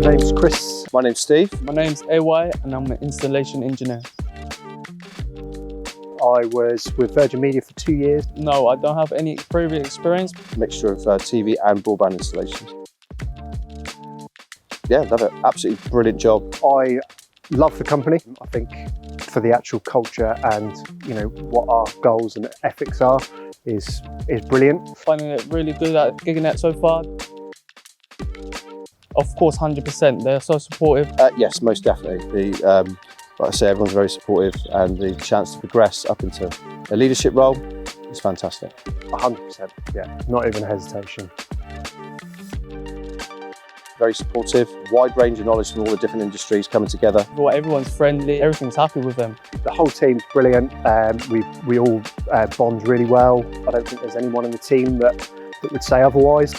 My name's Chris. My name's Steve. My name's AY and I'm an installation engineer. I was with Virgin Media for 2 years. No, I don't have any previous experience. Mixture of TV and broadband installations. Yeah, love it. Absolutely brilliant job. I love the company. I think for the actual culture and what our goals and ethics are is brilliant. Finding it really good at Giganet so far. Of course, 100%. They're so supportive. Yes, most definitely. Like I say, everyone's very supportive, and the chance to progress up into a leadership role is fantastic. 100%, yeah, not even a hesitation. Very supportive, wide range of knowledge from all the different industries coming together. Everyone's friendly, everything's happy with them. The whole team's brilliant. We all bond really well. I don't think there's anyone in the team that would say otherwise.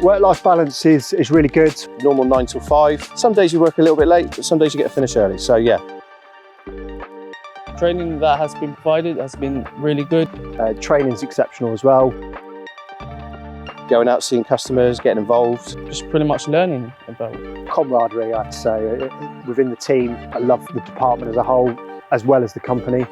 Work-life balance is really good. Normal 9 till 5. Some days you work a little bit late, but some days you get to finish early, so yeah. Training that has been provided has been really good. Training's exceptional as well. Going out, seeing customers, getting involved. Just pretty much learning about it. Camaraderie, I'd say, within the team. I love the department as a whole, as well as the company.